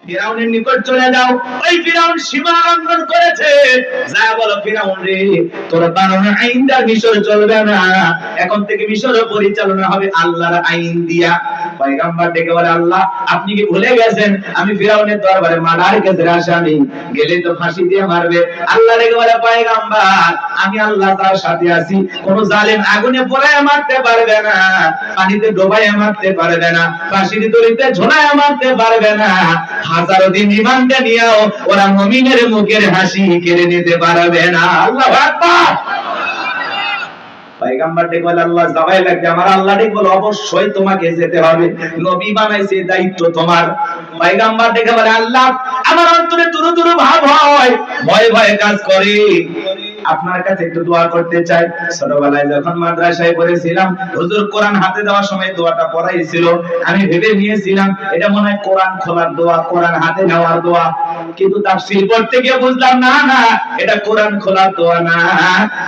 ফিরাউনের নিকট চলে যাও। ওই ফিরাউন সীমা লঙ্ঘন করেছে, যা বলো ফিরাউন রে, তোর বানানো আইনটা মিশর চলবে না, এখন থেকে মিশর পরিচালনা হবে আল্লাহর আইন দিয়া। পয়গম্বর ডেকে বলে, আল্লাহ আপনি কি ভুলে গেছেন আমি ফিরাউনের দরবারে মার্ডার কেসের আসামি, গেলে তো ফাঁসি দিয়ে মারবে। আল্লাহ ডেকে বলে, পয়গম্বর আমি আল্লাহ তার সাথে আছি, কোন জালেম আগুনে পোড়ায় মারতে পারবে না, পানিতে ডোবায় মারতে পারবে না, ফাঁসির দড়িতে ঝোলায় মারতে পারবে না, হাজারো দিন ইমানটা নিয়েও ওরা মুমিনের মুখের হাসি কেড়ে নিতে পারবে না। আল্লাহু আকবার। পয়গম্বর ডেকে বলে, আল্লাহ যাওয়াই লাগবে। আমার আল্লাহ ডেকে বলে, অবশ্যই তোমাকে যেতে হবে, নবী বানাইছে, দায়িত্ব তোমার। পয়গম্বর ডেকে বলে, আল্লাহ আমার অন্তরে দুরু দুরু ভাব হয়, ভয় ভয় কাজ করে, আপনার কাছে একটু দোয়া করতে চাই। ছোটবেলায় যখন মাদ্রাসায় পড়েছিলাম, হুজুর কোরআন হাতে দেওয়ার সময় দোয়াটা পড়াইছিল, আমি ভেবে নিয়েছিলাম এটা মনে হয় কোরআন খোলার দোয়া, কোরআন হাতে নেওয়ার দোয়া, কিন্তু তাফসীর পড়তে গিয়ে বুঝলাম না না, এটা কোরআন খোলার দোয়া না।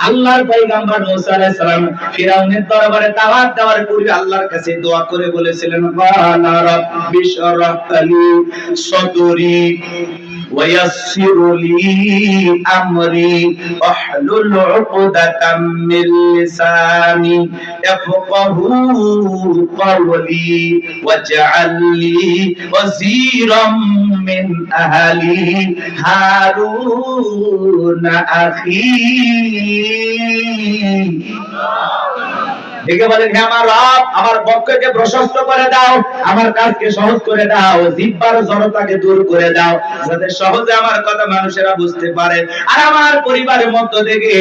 আল্লাহর পয়গম্বর মুসা আলাইহিস সালাম ফিরাউনের দরবারে দাওয়াত দেওয়ার পূর্বে আল্লাহর কাছে দোয়া করে বলেছিলেন, ওয়া রাব্বি শরহ লি সাদরি ويسر لي أمري واحلل عقدة من لساني يفقهوا قولي واجعل لي وزيرا من أهلي هارون أخي। দেখে বলেন, হে আমার রব, আমার বক্ষকে প্রশস্ত করে দাও, আমার কাজকে সহজ করে দাও, জিহ্বার জড়তাকে দূর করে দাও, যাতে সহজে আমার কথা মানুষেরা বুঝতে পারে। আর আমার পরিবারের মধ্য থেকে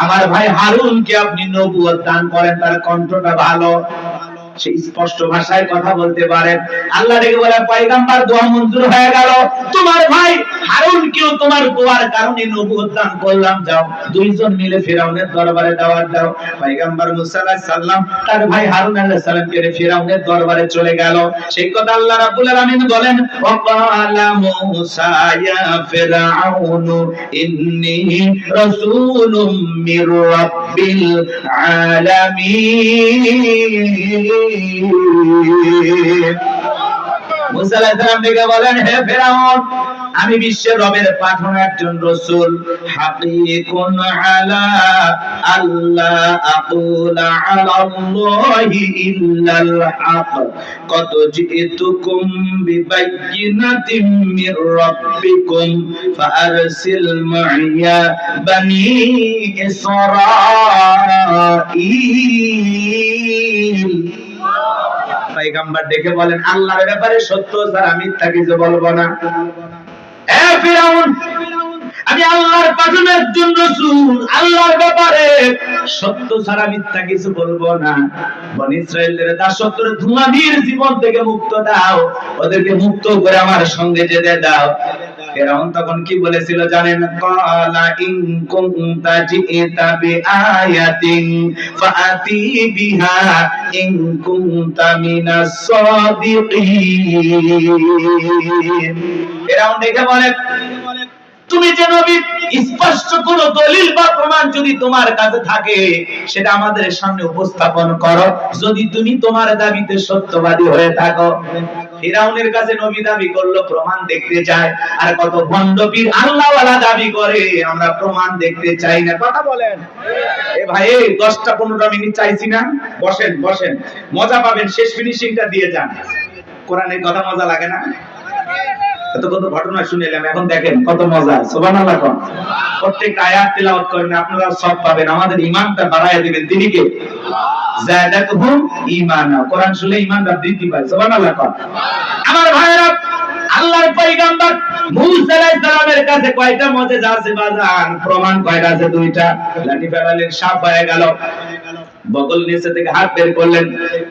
আমার ভাই হারুনকে আপনি নবুয়ত দান করেন, তার কণ্ঠটা ভালো, সেই স্পষ্ট ভাষায় কথা বলতে পারেন। আল্লাহ ডেকে বলে, পয়গম্বর দোয়া মঞ্জুর হয়ে গেল, তোমার ভাই হারুনকেও তোমার দোয়ার কারণে নবুয়ত দান করলাম, যাও দুইজন মিলে ফিরাউনের দরবারে দাওয়াত দাও। পয়গম্বর মুসা আলাইহিস সালাম তার ভাই হারুন আলাইহিস সালামকে ফিরাউনের দরবারে চলে গেল। সেই কথা আল্লাহ রাব্বুল আলামিন বলেন, ওয়াকালা মুসা ইয়া ফিরআউন ইন্নী রাসূলুম মির রাব্বিল আলামিন। মুসা আলাইহিস সালাম ডেকে বলেন, হে ফিরাউন, আমি বিশ্বের রবের পাঠানো একজন রাসূল, হাকিকুন আলা আল্লাহ আকুলা আলা আল্লাহি ইল্লাল হক কদ জিতুকুম বিবাইয়িনাতিন মির রাব্বিকুম ফাআরসিল মাইয়া বানি ইসরাঈল। পয়গম্বর ডেকে বলেন, আল্লাহর ব্যাপারে সত্য ছাড়া মিথ্যা কিছু বলবো না। এ ফিরাউন, আমি আল্লাহর পাঠানো একজন রাসূল, আল্লাহর ব্যাপারে সত্য ছাড়া মিথ্যা কিছু বলবো না। বনি ইসরাঈলের দাসত্বের ধুমানির জীবন থেকে মুক্ত দাও, ওদেরকে মুক্ত করে আমার সঙ্গে যেতে দাও। ফিরাউন তখন কি বলেছিল জানেন? ক্বালা ইন কুনতা জিতা বিআয়াতিন ফাআতি বিহা ইন কুনতা মিনাস সাদিকিন। ফিরাউন দেখে বলে, তুমি যে নবী, স্পষ্ট কোন দলিল বা প্রমাণ যদি তোমার কাছে থাকে সেটা আমাদের সামনে উপস্থাপন করো, যদি তুমি তোমার দাবিতে সত্যবাদী হয়ে থাকো। ফিরাউনের কাছে নবী দাবি করলো, প্রমাণ দেখতে চায়, আর কত ভণ্ড পীর আল্লাহওয়ালা দাবি করে আমরা প্রমাণ দেখতে চাই না। কথা বলেন এ ভাই, 10-15 মিনিট চাইছি না? বসেন বসেন, মজা পাবেন, শেষ ফিনিশিংটা দিয়ে যান। কোরআনের কথা মজা লাগে না? এত কত ঘটনা শুনেলাম, এখন দেখেন কত মজা। সুবহানাল্লাহ। প্রত্যেকটা আয়াত তেলাওয়াত করেন, আপনারা সব পাবেন। আমাদের ঈমানটা বাড়ায় দিবেন তিনি কে? যাদাতুহুম ঈমানা। কোরআন শুনলে ঈমানটা বৃদ্ধি পায়। সুবহানাল্লাহ। আমার ভাইরা, আল্লাহর পয়গম্বর মুসা আলাইহিস সালামের কাছে কয়টা মুজিজা আছে বাজান? প্রমাণ কয়টা আছে? 2টা। লাঠি ফেলালেন, সাপ হয়ে গেল। বগল নিচে থেকে হাত বের করলেন,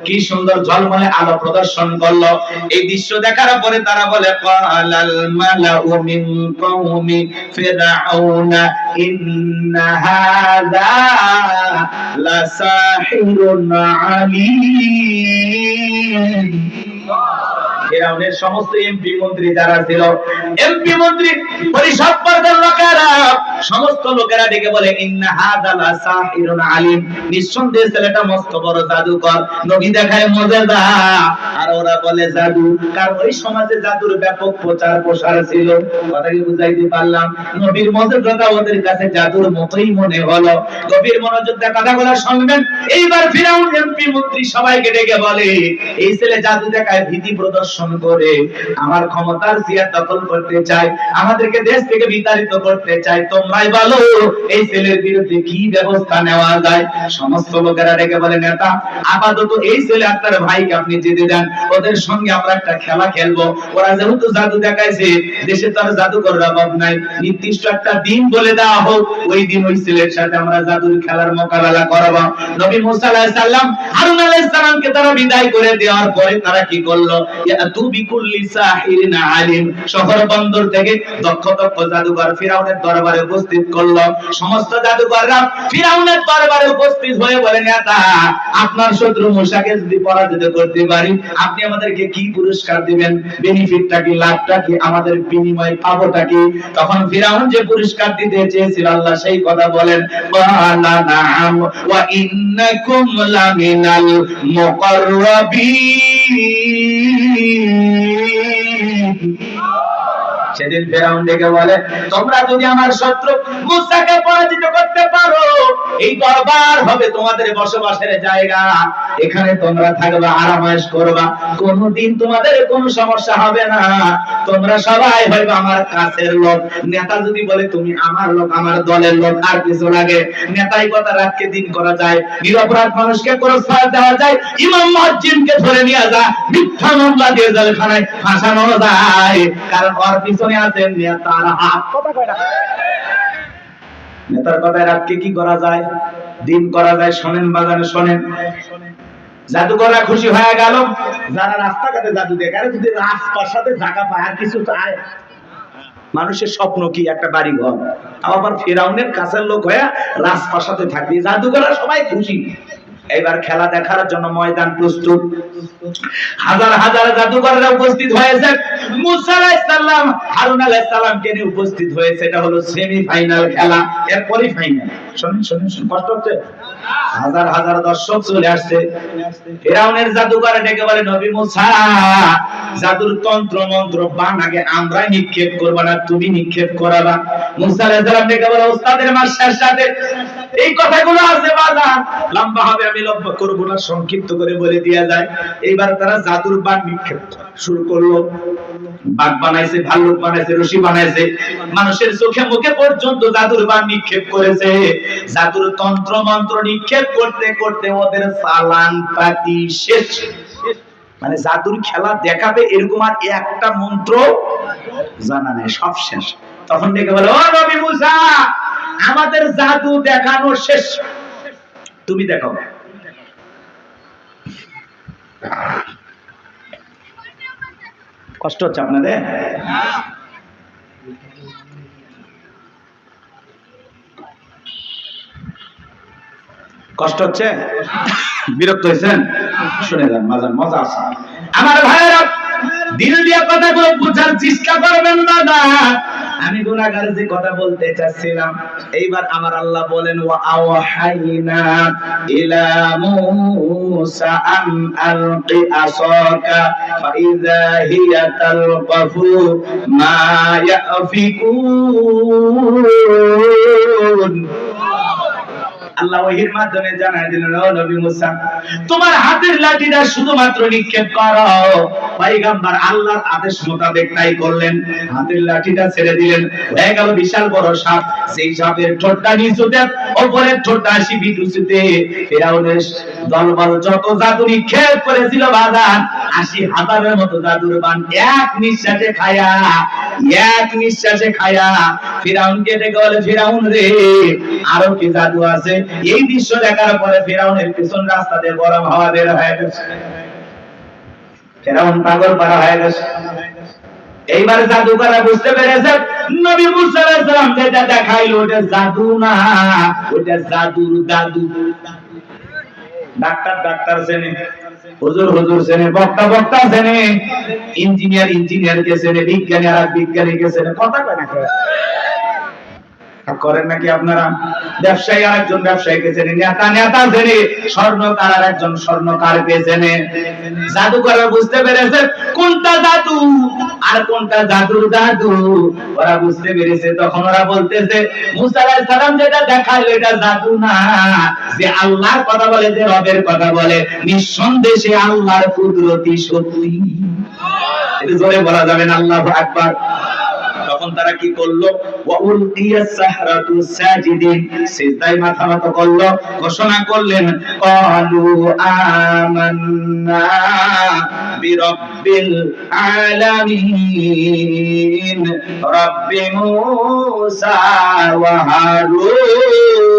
কি সুন্দর ঝলমলে আলো প্রদর্শন করলো। এই দৃশ্য দেখার পরে তারা বলে, ক্বালাল মালাউ মিন কওমি ফিরআউনা ইন্না হাযা লাসাহিরুন আলীম। ফিরাউনের সমস্ত এমপি মন্ত্রী যারা ছিল এমপি মন্ত্রী পরিষদ বর্গের লোকেরা সমস্ত লোকেরা ডেকে বলে ইন্না হাযা লা সাহিরুন আলিম, নিঃসন্দেহে ছেলেটা মস্ত বড় জাদুকর, নবী দেখায় মুজিজা। আর ওরা বলে জাদু, কারণ ওই সমাজে জাদুর ব্যাপক প্রচার প্রসার ছিল। কথা কি বুঝাইতে পারলাম? নবীর মুজিজা ওদের কাছে জাদুর মতোই মনে হলো। গভীর মনোযোগ দিয়ে কথাগুলো শুনবেন। এইবার ফিরাউন এমপি মন্ত্রী সবাইকে ডেকে বলে এই ছেলে জাদু দেখায়, ভীতি প্রদর্শন করে আমার ক্ষমতার চেয়ার দখল করতে চায়, আমাদেরকে দেশ থেকে বিতাড়িত করতে চায়। তোমরাই বলো এই ছেলের বিরুদ্ধে কি ব্যবস্থা নেওয়া যায়। সমস্ত লোকেরা ডেকে বলে নেতা, আপাতত এই ছেলে আপনার ভাইকে আপনি যেতে দেন, ওদের সঙ্গে আমরা একটা খেলা খেলবো। ওরা যেহেতু জাদু দেখাইছে, দেশে তো আর জাদুকরের অভাব নাই, নির্দিষ্ট একটা দিন বলে দেওয়া হোক, ওই দিন ওই ছেলের সাথে আমরা জাদুর খেলার মোকাবেলা করব। নবী মুসা আলাইহিস সালাম হারুন আলাইহিস সালামকে তারা বিদায় করে দেওয়ার পরে তারা কি করলো? ইয়াতু বিকুল্লি সাহিরিন আলিম, শহর বন্দর থেকে দক্ষ দক্ষ জাদুকর ফিরাউনের দরবারে উপস্থিত করলো। সমস্ত জাদুকররা ফিরাউনের দরবারে উপস্থিত হয়ে বলে নেতা, আপনার শত্রু মুসাকে যদি পরাজিত করতে পারি, আপনি আমাদেরকে কি পুরস্কার দিবেন? বেনিফিটটা কি, লাভটা কি, আমাদের বিনিময় পাবোটা কি? তখন ফিরাউন যে পুরস্কার দিতে চেয়েছিল আল্লাহ সেই কথা বলেন, ওয়ালা নাম ওয়া ইন্নাকুম লামিনাল মুকাররাবিন। সেদিন ফিরাউন ডেকে বলে তোমরা যদি আমার শত্রু মুসাকে পরাজিত করতে পারো, এই দরবার হবে তোমাদের বসবাসের জায়গা, এখানে তোমরা থাকবা, আরামায়েশ করবা, কোনদিন তোমাদের কোনো সমস্যা হবে না, তোমরা সবাই হইবে আমার কাছের লোক। নেতা যদি বলে তুমি আমার লোক, আমার দলের লোক, আর কিছু লাগে? নেতাই কথা রাতকে দিন করা যায়, নিরপরাধ মানুষকে ক্রসফায়ার দেওয়া যায়, ইমাম মুয়াজ্জিনকে ধরে নিয়ে যা, মিথ্যা মামলা দিয়ে জেলখানায় ফাঁসানো যায়, কারণ ওর পিছনে আছেন নেতার হাত। কথা কয় না? নেতার কথায় রাতকে কি করা যায়, দিন করা যায়। শোনেন বাজারে, শোনেন, জাদুকররা খুশি হয়ে গেল। যারা রাস্তাঘাটে জাদু দেখে, আরে যদি রাজপ্রাসাদে জায়গা পায় আর কিছু চায়, মানুষের স্বপ্ন কি একটা বাড়ি ঘর, আবার ফিরাউনের কাছের লোক হয়ে রাজপ্রাসাদে থাকবে। জাদুকররা সবাই খুশি। এবার খেলা দেখার জন্য ময়দান প্রস্তুত, হাজার হাজার জাদুকররা উপস্থিত হয়েছে। মুসা আলাইহিস সালাম হারুন আলাইহিস সালামকে নিয়ে উপস্থিত হয়েছে। এটা হলো সেমিফাইনাল খেলা, এরপরই ফাইনাল। শুনুন শুনুন, কষ্ট হচ্ছে? হাজার হাজার দর্শক চলে আসছে। ফিরাউনের জাদুকর ডেকে বলে নবী মুসা, জাদুর তন্ত্র মন্ত্র বান আগে আমরাই নিক্ষেপ করব না, তুমি নিক্ষেপ করাবা। মুসা আলাইহিস সালাম ডেকে বলে ওস্তাদের মাস্টার সাথে এই কথাগুলো আছে বাজার, লম্বা হবে, আমি লম্বা করব না, সংক্ষিপ্ত করে বলে দেয়া যায়। এইবার তারা জাদুর বান নিক্ষেপ শুরু করলো। বাঘ বানাইছে, ভাল্লুক বানাইছে, রশি বানাইছে, মানুষের চোখে মুখে পর্যন্ত জাদুর বান নিক্ষেপ করেছে। জাদুর তন্ত্র মন্ত্র নিক্ষেপ করতে করতে ওদের চালান পাতি শেষ। মানে জাদুর খেলা দেখাবে এরকম আর একটা মন্ত্র জানা নেই, সব শেষ। তখন ডেকে বলে ও নবী মুসা, আমাদের জাদু দেখানো শেষ, তুমি দেখাও। কষ্ট হচ্ছে আপনাদের? কষ্ট হচ্ছে? বিরক্ত হয়েছেন? শুনে যান, মজা আছে। আমার ভাইয়েরা, দিল দিয়ে কথাগুলো বোঝার চেষ্টা করবেন না। আমি গুনাহগার যে কথা বলতে চাচ্ছিলাম, এইবার আমার আল্লাহ বলেন ওয়া আওহাইনা ইলা মূসা আন আলকি আসাকা ফাইযা হিয়া তালকাফু মা ইয়াফিকুন। আল্লাহ ওহীর মাধ্যমে জানাই দিলেন ও নবী মুসা, তোমার হাতের লাঠিটা শুধুমাত্র নিক্ষেপ করো। পয়গম্বর আল্লাহর আদেশ মোতাবেক তাই করলেন, হাতের লাঠিটা ছেড়ে দিলেন, হয়ে গেল বিশাল বড় সাপ। সেই সাপের ঠোঁটটা নিচুতে, উপরের ঠোঁটটা 80 ফিট উঁচুতে। ফিরাউনের দলবল যত জাদু নিক্ষেপ করেছিল বাজার, 80,000-এর মতো জাদুর বান এক নিঃশ্বাসে খায়া ফিরাউনকে ডেকে বলে ফিরাউন রে, আরো কি জাদু আছে? এই দৃশ্য দেখার পরে ফিরাউনের পিছন রাস্তা দিয়ে গরম হাওয়া বের হয়ে গেছে, ফিরাউন পাগল পারা হয়ে গেছে। এইবার জাদুকররা বুঝতে পেরেছে নবী মুসা আলাইহিস সালাম যেটা দেখাইলো ওটা জাদু না, ওটা জাদুর দাদু। ডাক্তার জেনে হুজুর হুজুর চেনে, বক্তা বক্তা চেনে, ইঞ্জিনিয়ার ইঞ্জিনিয়ারকে চেনে, বিজ্ঞানী আর বিজ্ঞানীকে চেনে। কথা কয় না করেন নাকি আপনারা? ব্যবসায়ী আর একজন ব্যবসায়ীকে চেনে, নেতা নেতা চেনে, স্বর্ণকার আর একজন স্বর্ণকারকে চেনে। জাদুকররা বুঝতে পেরেছে কোনটা জাদু আর কোনটা জাদুর জাদু, ওরা বুঝতে পেরেছে। তখন ওরা বলতেছে মুসা আলাইহিস সালাম যেটা দেখাইলো এটা জাদু না, যে আল্লাহর কথা বলে, যে রবের কথা বলে, নিঃসন্দেহে আল্লাহর কুদরতি সত্যি। এটা জোরে বলা যাবে না আল্লাহু আকবার। তখন তারা কি করলো? ওয়া উলকিয়াস সাহরাতু সাজিদিন, সিজদায় মাথা নত করলো, ঘোষণা করলেন ক্বালু আমান্না বিরাব্বিল আলামিন রাব্বি মূসা ওয়া হারুন।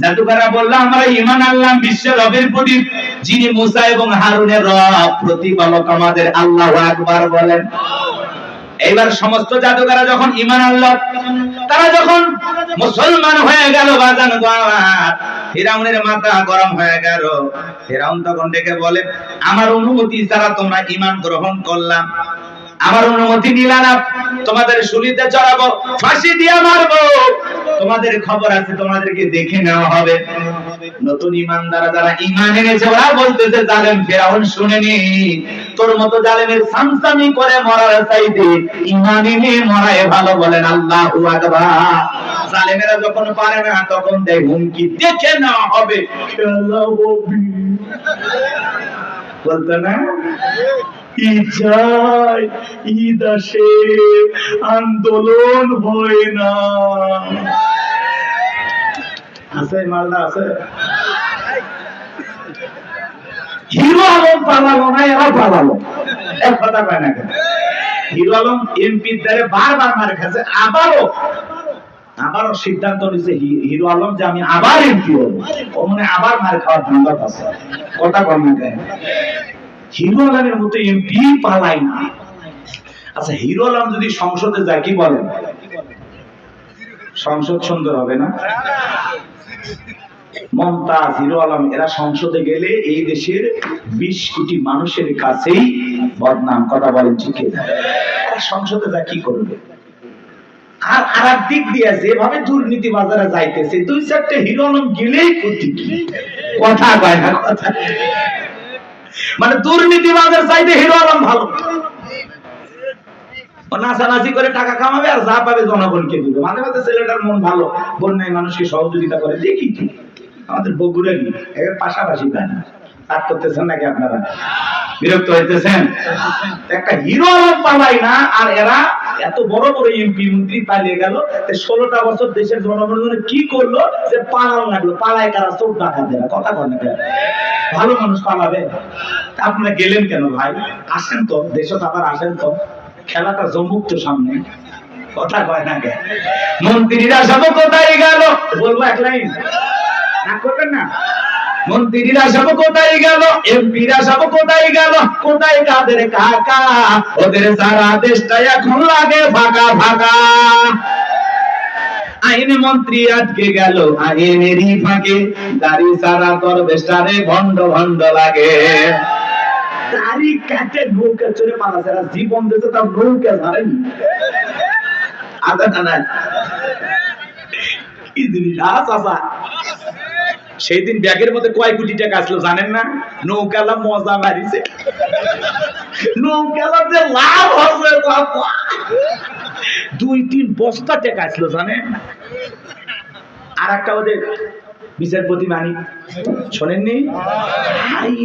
জাদুকররা বলল আমরা ঈমান আনলাম বিশ্বের রবের প্রতি, যিনি মুসা এবং হারুনের রব, প্রতিপালক আমাদের। আল্লাহু আকবার বলেন। এইবার সমস্ত জাদুকররা যখন ঈমান আনলো, তারা যখন মুসলমান হয়ে গেল, বাজান গোয়ার, ফিরাউনের মাথা গরম হয়ে গেল। ফিরাউন তখন ডেকে বলে আমার অনুমতি ছাড়া তোমরা ঈমান গ্রহণ করলাম, আমার অনুমতি নিলা না, তোমাদের শুলিতে চড়াবো, ফাঁসি দিয়ে মারবো, তোমাদের খবর আছে, তোমাদেরকে দেখে নেওয়া হবে। নতুন ঈমানদার যারা ঈমান এনেছে ওরা বলতেছে জালেম ফিরাউন শুনেনি, তোর মতো জালেমের সামসামি করে মরার চাইতে ঈমান এনে মরাই ভালো। বলেন আল্লাহু আকবার। জালেমেরা যখন পারে না তখন দেয় হুমকি, দেখে নেওয়া হবে, খেলা হবে। বলতে না ঈদ আসে আন্দোলন হয় না। আছে মালদা আছে। হিরো আলম পালালো না, এরা পালালো। এক কথা কয় না কেন? হিরো আলম এমপির দ্বারে বারবার মার খাচ্ছে, আবারও সিদ্ধান্ত নিয়েছে হিরো আলম যে আমি আবার এমপি হবো। ও মনে আবার মার খাওয়ার ধান্দা আছে। কথা কয় না কেন? হিরো আলমের মতো এমপি পালাই না। আচ্ছা, হিরো আলম যদি সংসদে যায় কি বলেন? সংসদ সুন্দর হবে না? মমতাজ, হিরো আলম এরা সংসদে গেলে এই দেশের 20 কোটি মানুষের কাছেই বদনাম। কথা বলেন ঠিক না? এরা সংসদে যা কি করবে? আর আরেক দিক দিয়ে যেভাবে দুর্নীতি বাজারে যাইতেছে, 2-4টা হিরো আলম গেলেই ক্ষতি। কথা কয় না কথা? মানে দুর্নীতি বাজার চাইতে হিরো আলম ভালো। নাচানাচি করে টাকা কামাবে আর যা পাবে জনগণকে দিবে। মাঝে মাঝে ছেলেটার মন ভালো, বন্যায় মানুষকে সহযোগিতা করে, দেখি কি আমাদের বগুড়ালি এর পাশাপাশি গান কাজ করতেছেন নাকি আপনারা? বিরক্ত হইতেছেন? একটা হিরো আলম পালাই না, আর এরা এত বড় বড় এমপি মন্ত্রী পালিয়ে গেল। 16টা বছর দেশের জনগণের কি করলো যে পালানো লাগলো? পালায় কারা? চোখ ডাকাতে। কথা বলে কেন? ভালো মানুষ পালাবে? আপনারা গেলেন কেন ভাই? আসেন তো, দেশে আবার আসেন তো, খেলাটা জমুক তো সামনে। কথা কয় না কেন? মন্ত্রীরা সব কোথায় গেল? বলবো এক লাইন, না করবেন না? মন্ত্রীরা সব কোথায় গেল? এমপিরা সব কোথায় গেল? কোথায় কাদের কাকা? ওদের সারা দেশটা এখন লাগে ফাঁকা ফাঁকা। আইন মন্ত্রী আটকে গেল আইনেরই ফাঁকে, দাড়ি সারা দরবেশটারে ভণ্ড ভণ্ড লাগে। দাড়ি কাটে নৌকা চড়ে পালাছে, জীবন দিতে তার নৌকা ধরেনি। আদা না কি জিনিস? আচ্ছা, সেই দিন ব্যাগের মধ্যে কয় কোটি টাকা আসলো জানেন না? নৌকালা মজা মারিছে, নৌকালা যে লাভ হবে 2-3 বস্তা টাকা আসলো জানেন। আর একটা ওদের বিচারপতি মানিক শোনেননি?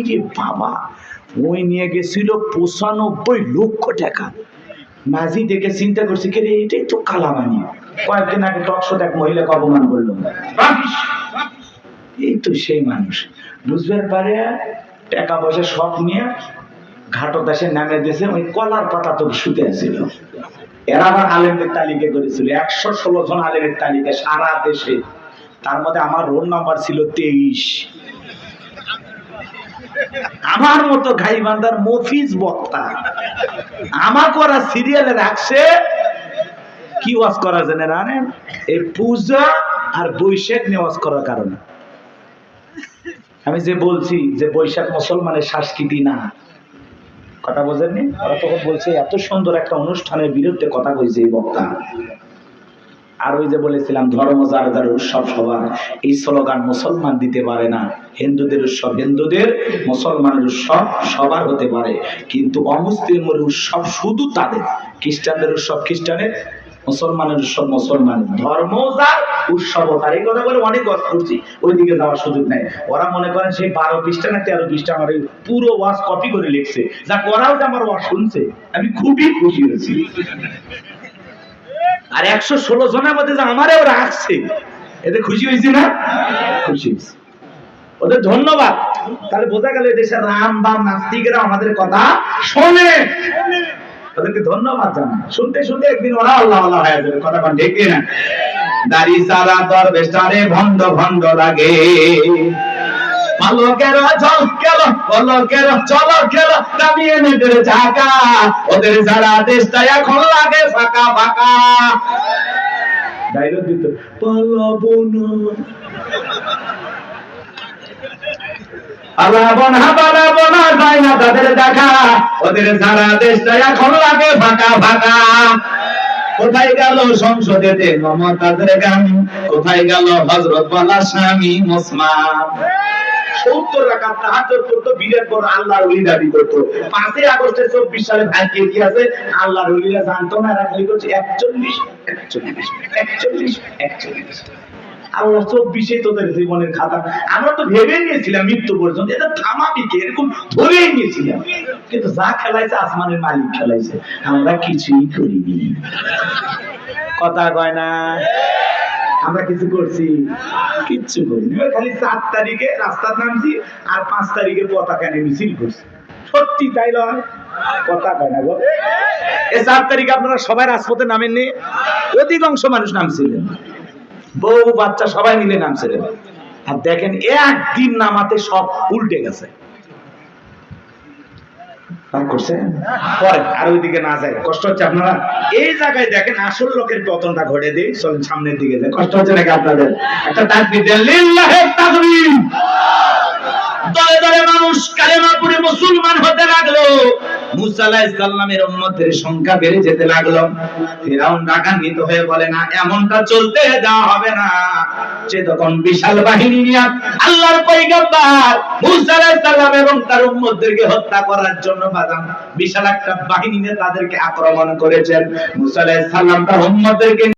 রে বাবা, ওই নিয়ে গেছিল 95 লক্ষ টাকা। মাঝি দেখে চিন্তা করছে, কে রে, এটাই তো কালামানি। কয়েকদিন আগে টকশোতে এক মহিলাকে অপমান করলো। এই তো সেই মানুষ। বুঝবার পারে টাকা পয়সা সব নিয়ে ঘাটত এসে নামে দিয়েছে। ওই কলার পাতা তো শুতে আসছিল। এরা আবার আলেমদের তালিকা করেছিল, 116 জন আলেমের তালিকা সারা দেশে। তার মধ্যে আমার রোল নাম্বার ছিল 23। আমার মতো গাইবান্ধার মফিজ বক্তা আমাকে ওরা সিরিয়ালে রাখছে। কি ওয়াজ করা জানেন? এই পূজা আর বৈশাখ নিয়ে ওয়াজ করার কারণে। আমি যে বলছি যে বৈশাখ মুসলমানের সংস্কৃতি না, কথা বোঝেননি? ওরা তখন বলছে এত সুন্দর একটা অনুষ্ঠানের বিরুদ্ধে কথা কইছে এই বক্তা। আর ওই যে বলেছিলাম ধর্ম যার যার উৎসব সবার, এই স্লোগান মুসলমান দিতে পারে না। হিন্দুদের উৎসব হিন্দুদের, মুসলমানের উৎসব সবার হতে পারে, কিন্তু অমুসলিমের উৎসব শুধু তাদের। খ্রিস্টানদের উৎসব খ্রিস্টানের, মুসলমানের উৎসব মুসলমানের, ধর্ম যার উৎসব তার। এই কথা বলে অনেক ওয়াজ করছি, ওইদিকে যাওয়ার সুযোগ নেই। ওরা মনে করেন সেই 12 পৃষ্ঠা না 13 পৃষ্ঠা আমার পুরো ওয়াজ কপি করে লিখছে, যা করাও যে আমার ওয়াজ শুনছে, আমি খুবই খুশি হয়েছি। আর 116 জনের মধ্যে যে আমারেও রাখছে, এতে খুশি হয়েছি না? খুশি হয়েছি, ওদের ধন্যবাদ। তাহলে বোঝা গেল দেশের রাম বাম নাস্তিকেরা আমাদের কথা শোনে, ওদেরকে ধন্যবাদ জানাই। শুনতে শুনতে একদিন ওরা আল্লাহ আল্লাহ হয়ে যাবে, কথা বল ঠিক না? দাড়ি সারা দরবেশটারে ভণ্ড ভণ্ড লাগে, পালকের জল গেল পলকের চল গেল নামিয়ে নেদের ঢাকা, ওদের যারা দেশটা এখন লাগে ফাঁকা ফাঁকা। ডায়লগ দিত পালাবো না, পালাবো না পালাবো না, যায় না তাদের দেখা, ওদের যারা দেশটা এখন লাগে ফাঁকা ফাঁকা। কোথায় গেল সংসদেতে মমতাজের গান, কোথায় গেল হযরত ওয়ালা স্বামী মুসলমান। 70 রাকাত তাহাজ্জুদ করতো, বিরাট বড় আল্লাহর ওলি দাবি করতো। 5 আগস্টে 24 সালে ভাগ্যে কি আছে আল্লাহর ওলিরা জানতো না, এরা খালি করছে 41 41 41 41। আল্লাহ 24 তোদের জীবনের খাতা। আমরা তো ভেবে নিয়েছিলাম মৃত্যু পর্যন্ত এটা থামাবি কে, এরকম ধরেই নিয়েছিলাম, কিন্তু যা খেলাইছে আসমানের মালিক খেলাইছে, আমরা কিছুই করিনি। কথা কয় না? আমরা কিছু করছি? কিচ্ছু করিনি। খালি 4 তারিখে রাস্তার নামছি আর 5 তারিখে পতাকা নিয়ে মিছিল করছি। সত্যি তাই নয়? কথা কয় না গো। এই 4 তারিখে আপনারা সবাই রাজপথে নামেননি? অধিকাংশ মানুষ নামছিলেন, বউ বাচ্চা সবাই মিলে নামছিলেন। আর দেখেন একদিন নামাতে সব উল্টে গেছে। আর ওইদিকে না যায়, কষ্ট হচ্ছে আপনারা? এই জায়গায় দেখেন আসল লোকের পতনটা ঘটে দেয়। চলেন সামনের দিকে যায়, কষ্ট হচ্ছে নাকি আপনাদের? একটা তাকবীর দেন, লিল্লাহি তাকবীর। দলে দলে মানুষ কালেমা পড়ে মুসলমান হতে লাগলো। মুসা আলাইহিস সালামের উম্মতের সংখ্যা বেড়ে যেতে লাগলো। ফিরাউন রাগান্বিত হয়ে বলে, না এমনটা চলতে দেওয়া হবে না। সে তখন বিশাল বাহিনী নিয়ে আল্লাহর পয়গম্বর মুসা আলাইহিস সালাম এবং তার উম্মতদেরকে হত্যা করার জন্য বিশাল একটা বাহিনী নিয়ে তাদেরকে আক্রমণ করেছেন। মুসা আলাইহিস সালাম তার উম্মতদেরকে